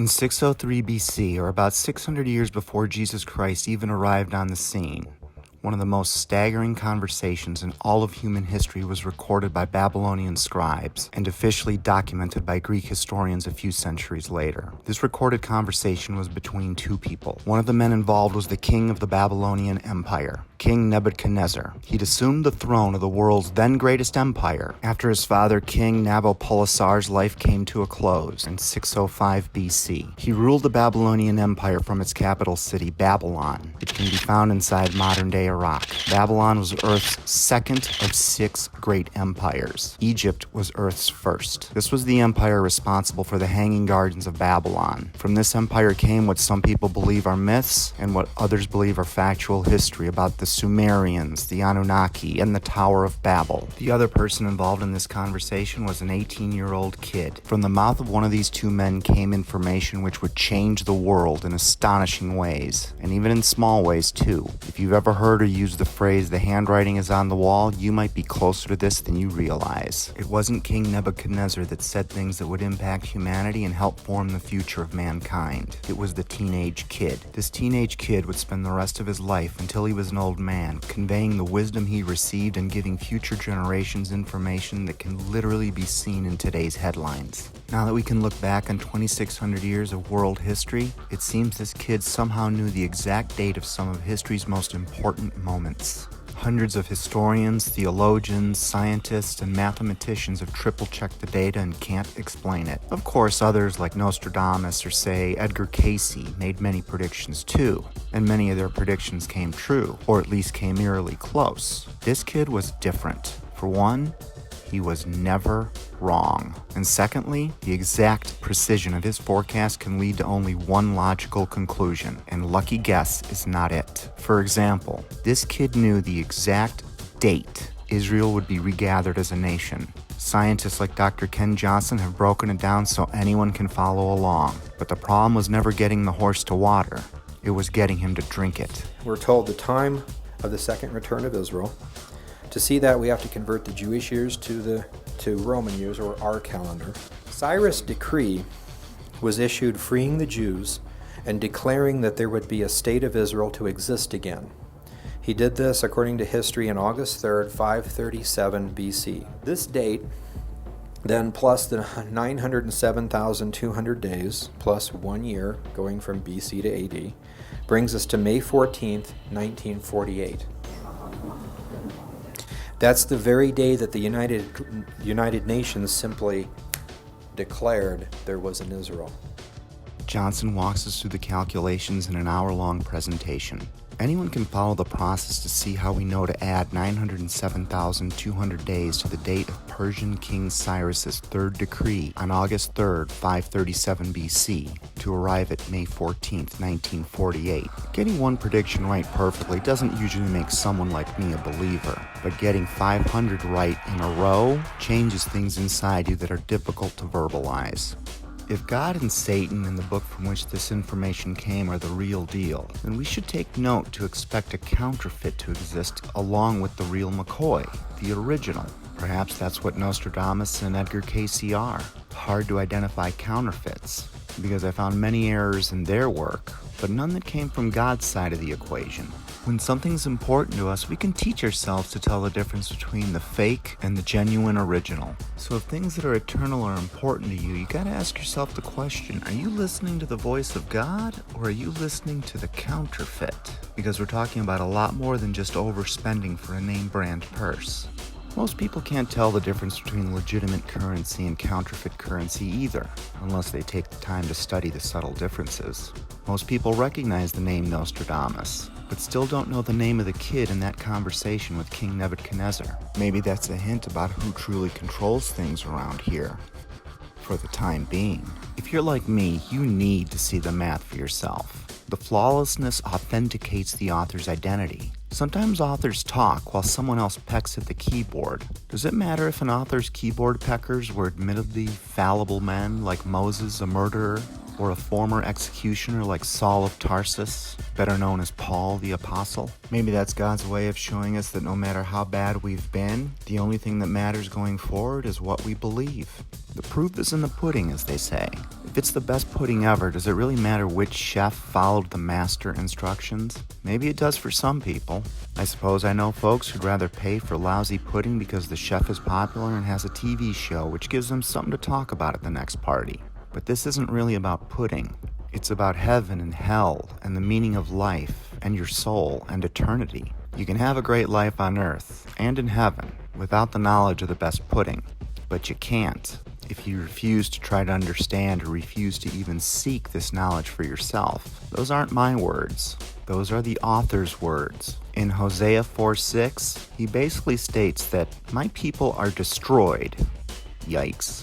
In 603 BC, or about 600 years before Jesus Christ even arrived on the scene, one of the most staggering conversations in all of human history was recorded by Babylonian scribes and officially documented by Greek historians a few centuries later. This recorded conversation was between two people. One of the men involved was the king of the Babylonian Empire, King Nebudchanezzar. He'd assumed the throne of the world's then greatest empire after his father, King Nabopolassar's life came to a close in 605 BC. He ruled the Babylonian Empire from its capital city, Babylon, which can be found inside modern-day Iraq. Babylon was Earth's second of 6 great empires. Egypt was Earth's first. This was the empire responsible for the Hanging Gardens of Babylon. From this empire came what some people believe are myths and what others believe are factual history about the Sumerians, the Anunnaki, and the Tower of Babel. The other person involved in this conversation was an 18-year-old kid. From the mouth of one of these two men came information which would change the world in astonishing ways, and even in small ways too. If you've ever heard or used the phrase, "the handwriting is on the wall," you might be closer to this than you realize. It wasn't King Nebuchadnezzar that said things that would impact humanity and help form the future of mankind. It was the teenage kid. This teenage kid would spend the rest of his life until he was an old man, conveying the wisdom he received and giving future generations information that can literally be seen in today's headlines. Now that we can look back on 2,600 years of world history, it seems this kid somehow knew the exact date of some of history's most important moments. Hundreds of historians, theologians, scientists, and mathematicians have triple-checked the data and can't explain it. Of course, others like Nostradamus or, say, Edgar Cayce made many predictions too, and many of their predictions came true, or at least came eerily close. This kid was different. For one, he was never wrong. And secondly, the exact precision of his forecast can lead to only one logical conclusion, and lucky guess is not it. For example, this kid knew the exact date Israel would be regathered as a nation. Scientists like Dr. Ken Johnson have broken it down so anyone can follow along. But the problem was never getting the horse to water. It was getting him to drink it. We're told the time of the second return of Israel. To see that, we have to convert the Jewish years to Roman years, or our calendar. Cyrus' decree was issued freeing the Jews and declaring that there would be a state of Israel to exist again. He did this, according to history, on August 3rd, 537 BC. This date, then, plus the 907,200 days, plus 1 year, going from BC to AD, brings us to May 14th, 1948. That's the very day that the United Nations simply declared there was an Israel. Johnson walks us through the calculations in an hour-long presentation. Anyone can follow the process to see how we know to add 907,200 days to the date of Persian King Cyrus's third decree on August 3rd, 537 BC, to arrive at May 14th, 1948. Getting one prediction right perfectly doesn't usually make someone like me a believer, but getting 500 right in a row changes things inside you that are difficult to verbalize. If God and Satan and the book from which this information came are the real deal, then we should take note to expect a counterfeit to exist along with the real McCoy, the original. Perhaps that's what Nostradamus and Edgar Cayce are. Hard to identify counterfeits, because I found many errors in their work, but none that came from God's side of the equation. When something's important to us, we can teach ourselves to tell the difference between the fake and the genuine original. So if things that are eternal are important to you, you gotta ask yourself the question, are you listening to the voice of God, or are you listening to the counterfeit? Because we're talking about a lot more than just overspending for a name brand purse. Most people can't tell the difference between legitimate currency and counterfeit currency either, unless they take the time to study the subtle differences. Most people recognize the name Nostradamus, but still don't know the name of the kid in that conversation with King Nebuchadnezzar. Maybe that's a hint about who truly controls things around here, for the time being. If you're like me, you need to see the math for yourself. The flawlessness authenticates the author's identity. Sometimes authors talk while someone else pecks at the keyboard. Does it matter if an author's keyboard peckers were admittedly fallible men like Moses, a murderer, Or a former executioner like Saul of Tarsus, better known as Paul the Apostle? Maybe that's God's way of showing us that no matter how bad we've been, the only thing that matters going forward is what we believe. The proof is in the pudding, as they say. If it's the best pudding ever, does it really matter which chef followed the master instructions? Maybe it does for some people. I suppose I know folks who'd rather pay for lousy pudding because the chef is popular and has a TV show, which gives them something to talk about at the next party. But this isn't really about pudding. It's about heaven and hell and the meaning of life and your soul and eternity. You can have a great life on earth and in heaven without the knowledge of the best pudding, but you can't if you refuse to try to understand or refuse to even seek this knowledge for yourself. Those aren't my words. Those are the author's words. In Hosea 4:6, he basically states that my people are destroyed. Yikes.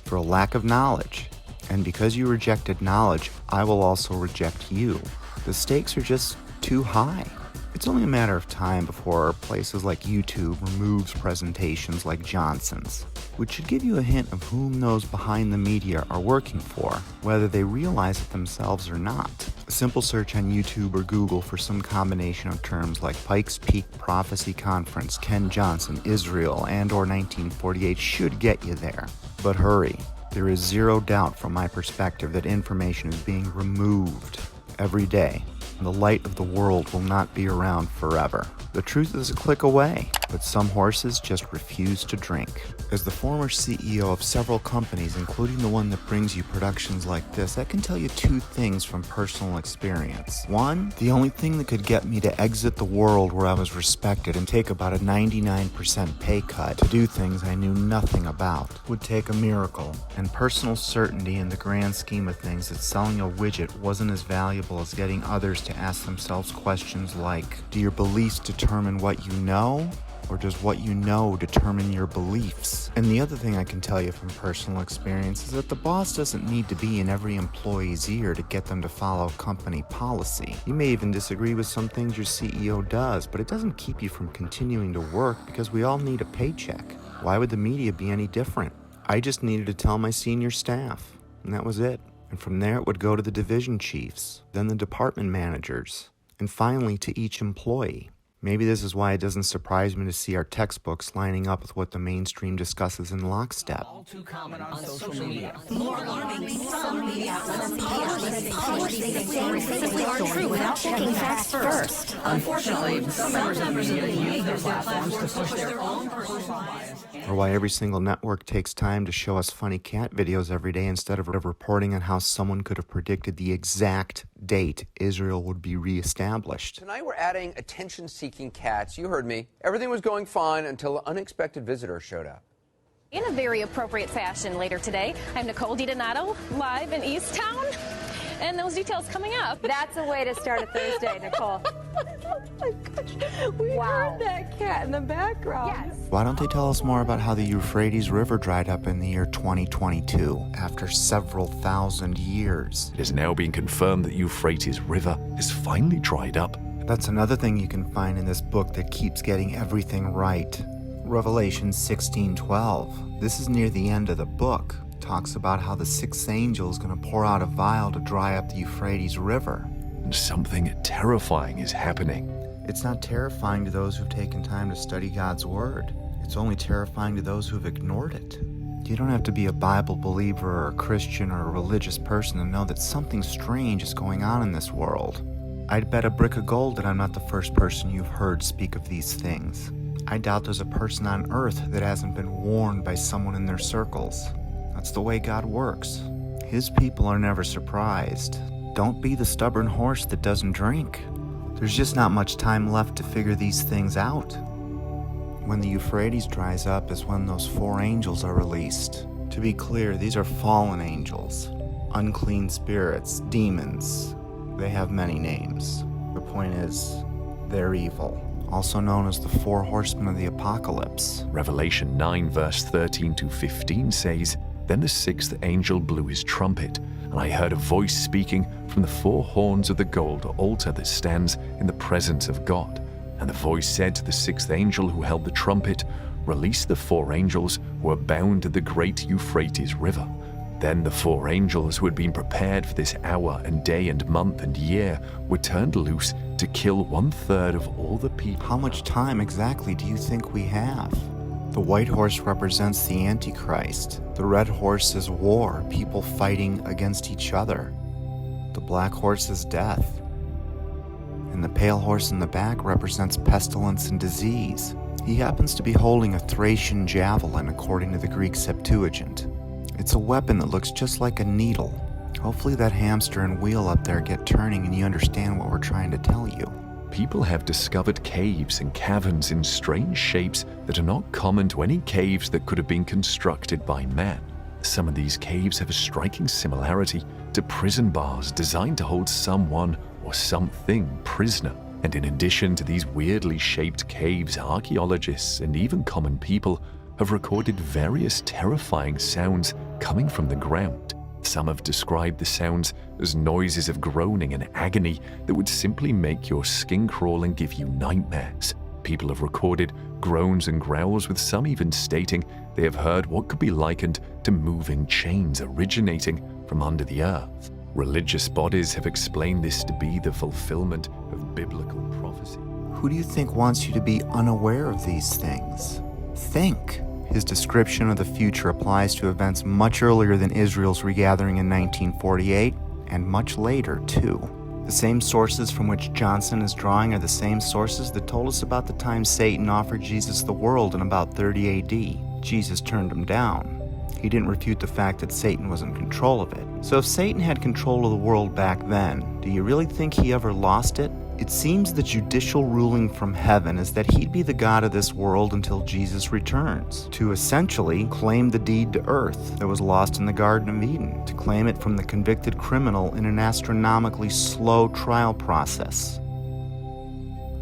For a lack of knowledge. And because you rejected knowledge, I will also reject you. The stakes are just too high. It's only a matter of time before places like YouTube removes presentations like Johnson's, which should give you a hint of whom those behind the media are working for, whether they realize it themselves or not. A simple search on YouTube or Google for some combination of terms like Pikes Peak Prophecy Conference, Ken Johnson, Israel, and/or 1948 should get you there. But hurry, there is zero doubt from my perspective that information is being removed every day. The light of the world will not be around forever. The truth is a click away, but some horses just refuse to drink. As the former CEO of several companies, including the one that brings you productions like this, I can tell you two things from personal experience. One, the only thing that could get me to exit the world where I was respected and take about a 99% pay cut to do things I knew nothing about would take a miracle, and personal certainty in the grand scheme of things that selling a widget wasn't as valuable as getting others to ask themselves questions like, do your beliefs determine what you know, or does what you know determine your beliefs? And the other thing I can tell you from personal experience is that the boss doesn't need to be in every employee's ear to get them to follow company policy. You may even disagree with some things your CEO does, but it doesn't keep you from continuing to work because we all need a paycheck. Why would the media be any different? I just needed to tell my senior staff, and that was it. And from there it would go to the division chiefs, then the department managers, and finally to each employee. Maybe this is why it doesn't surprise me to see our textbooks lining up with what the mainstream discusses in lockstep. All too common on social media. More alarming, some media publish things simply aren't true without checking facts first. Unfortunately, some members of the media use their platforms to push their own personal bias. Or why every single network takes time to show us funny cat videos every day instead of reporting on how someone could have predicted the exact date Israel would be reestablished. Tonight we're adding attention-seeking cats. You heard me. Everything was going fine until an unexpected visitor showed up. In a very appropriate fashion later today, I'm Nicole DiDonato, live in East Town, and those details coming up. That's a way to start a Thursday, Nicole. Oh my gosh, we heard that cat in the background. Yes. Why don't they tell us more about how the Euphrates River dried up in the year 2022 after several thousand years? It has now been confirmed that Euphrates River has finally dried up. That's another thing you can find in this book that keeps getting everything right. Revelation 16:12. This is near the end of the book. Talks about how the sixth angel is going to pour out a vial to dry up the Euphrates River. And something terrifying is happening. It's not terrifying to those who've taken time to study God's Word. It's only terrifying to those who've ignored it. You don't have to be a Bible believer or a Christian or a religious person to know that something strange is going on in this world. I'd bet a brick of gold that I'm not the first person you've heard speak of these things. I doubt there's a person on earth that hasn't been warned by someone in their circles. That's the way God works. His people are never surprised. Don't be the stubborn horse that doesn't drink. There's just not much time left to figure these things out. When the Euphrates dries up is when those four angels are released. To be clear, these are fallen angels, unclean spirits, demons. They have many names. The point is, they're evil. Also known as the four horsemen of the apocalypse. Revelation 9 verse 13 to 15 says, Then the sixth angel blew his trumpet, and I heard a voice speaking from the four horns of the gold altar that stands in the presence of God. And the voice said to the sixth angel who held the trumpet, Release the four angels who are bound to the great Euphrates River. Then the 4 angels who had been prepared for this hour and day and month and year were turned loose to kill 1/3 of all the people. How much time exactly do you think we have? The white horse represents the Antichrist. The red horse is war, people fighting against each other. The black horse is death. And the pale horse in the back represents pestilence and disease. He happens to be holding a Thracian javelin according to the Greek Septuagint. It's a weapon that looks just like a needle. Hopefully that hamster and wheel up there get turning and you understand what we're trying to tell you. People have discovered caves and caverns in strange shapes that are not common to any caves that could have been constructed by man. Some of these caves have a striking similarity to prison bars designed to hold someone or something prisoner. And in addition to these weirdly shaped caves, archaeologists and even common people have recorded various terrifying sounds coming from the ground. Some have described the sounds as noises of groaning and agony that would simply make your skin crawl and give you nightmares. People have recorded groans and growls, with some even stating they have heard what could be likened to moving chains originating from under the earth. Religious bodies have explained this to be the fulfillment of biblical prophecy. Who do you think wants you to be unaware of these things? Think. His description of the future applies to events much earlier than Israel's regathering in 1948, and much later, too. The same sources from which Johnson is drawing are the same sources that told us about the time Satan offered Jesus the world in about 30 AD. Jesus turned him down. He didn't refute the fact that Satan was in control of it. So if Satan had control of the world back then, do you really think he ever lost it? It seems the judicial ruling from heaven is that he'd be the god of this world until Jesus returns, to essentially claim the deed to earth that was lost in the Garden of Eden, to claim it from the convicted criminal in an astronomically slow trial process.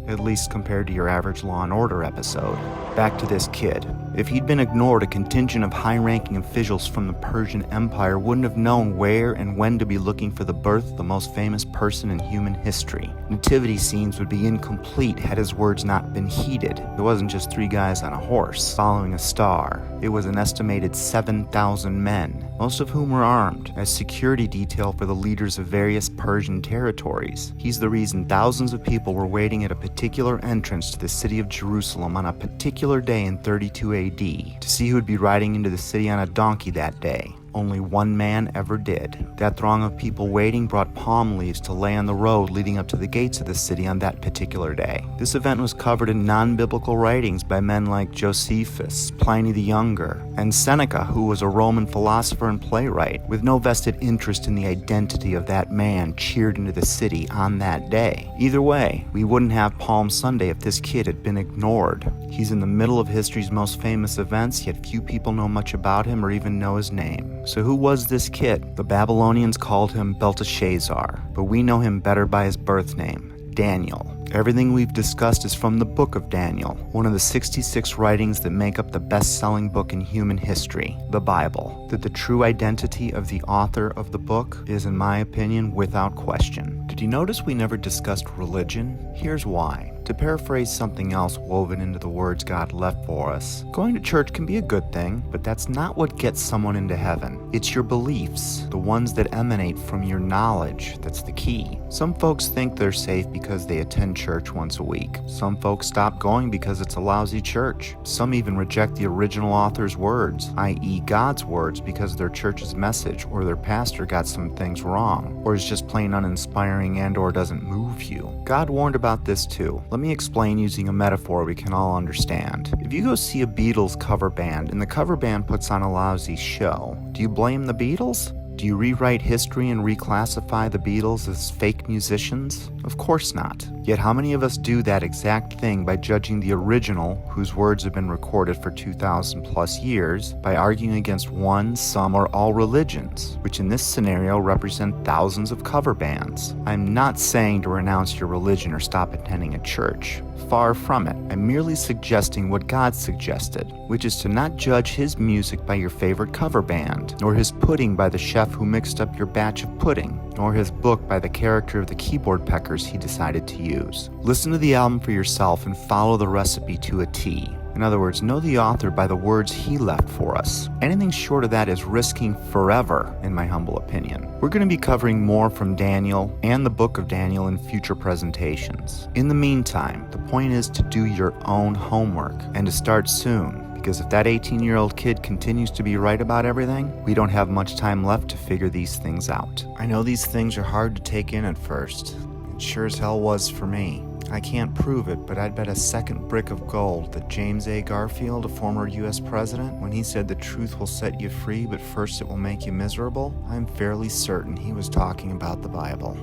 At least compared to your average Law and Order episode. Back to this kid. If he'd been ignored, a contingent of high-ranking officials from the Persian Empire wouldn't have known where and when to be looking for the birth of the most famous person in human history. Nativity scenes would be incomplete had his words not been heeded. It wasn't just 3 guys on a horse following a star. It was an estimated 7,000 men, most of whom were armed, as security detail for the leaders of various Persian territories. He's the reason thousands of people were waiting at a particular entrance to the city of Jerusalem on a particular day in 32 AD to see who would be riding into the city on a donkey that day. Only one man ever did. That throng of people waiting brought palm leaves to lay on the road leading up to the gates of the city on that particular day. This event was covered in non-biblical writings by men like Josephus, Pliny the Younger, and Seneca, who was a Roman philosopher and playwright, with no vested interest in the identity of that man cheered into the city on that day. Either way, we wouldn't have Palm Sunday if this kid had been ignored. He's in the middle of history's most famous events, yet few people know much about him or even know his name. So who was this kid? The Babylonians called him Belteshazzar, but we know him better by his birth name, Daniel. Everything we've discussed is from the Book of Daniel, one of the 66 writings that make up the best-selling book in human history, the Bible. That the true identity of the author of the book is, in my opinion, without question. Did you notice we never discussed religion? Here's why. To paraphrase something else woven into the words God left for us, going to church can be a good thing, but that's not what gets someone into heaven. It's your beliefs, the ones that emanate from your knowledge, that's the key. Some folks think they're safe because they attend church once a week. Some folks stop going because it's a lousy church. Some even reject the original author's words, i.e. God's words, because their church's message or their pastor got some things wrong, or is just plain uninspiring and or doesn't move you. God warned about this too. Let me explain using a metaphor we can all understand. If you go see a Beatles cover band and the cover band puts on a lousy show, do you blame the Beatles? Do you rewrite history and reclassify the Beatles as fake musicians? Of course not. Yet how many of us do that exact thing by judging the original, whose words have been recorded for 2,000 plus years, by arguing against one, some, or all religions, which in this scenario represent thousands of cover bands? I'm not saying to renounce your religion or stop attending a church. Far from it. I'm merely suggesting what God suggested, which is to not judge his music by your favorite cover band, nor his pudding by the chef who mixed up your batch of pudding, nor his book by the character of the keyboard peckers he decided to use. Listen to the album for yourself and follow the recipe to a T. In other words, know the author by the words he left for us. Anything short of that is risking forever, in my humble opinion. We're going to be covering more from Daniel and the book of Daniel in future presentations. In the meantime, the point is to do your own homework and to start soon. Because if that 18-year-old kid continues to be right about everything, we don't have much time left to figure these things out. I know these things are hard to take in at first. It sure as hell was for me. I can't prove it, but I'd bet a second brick of gold that James A. Garfield, a former U.S. president, when he said the truth will set you free, but first it will make you miserable, I'm fairly certain he was talking about the Bible.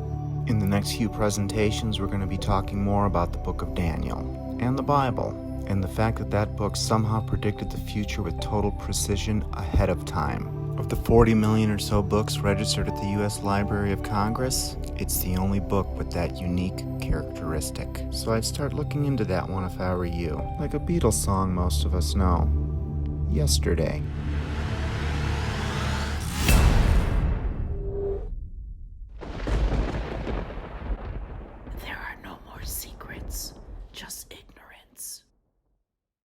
In the next few presentations, we're going to be talking more about the book of Daniel and the Bible, and the fact that that book somehow predicted the future with total precision ahead of time. Of the 40 million or so books registered at the U.S. Library of Congress, it's the only book with that unique characteristic. So I'd start looking into that one if I were you. Like a Beatles song most of us know. Yesterday.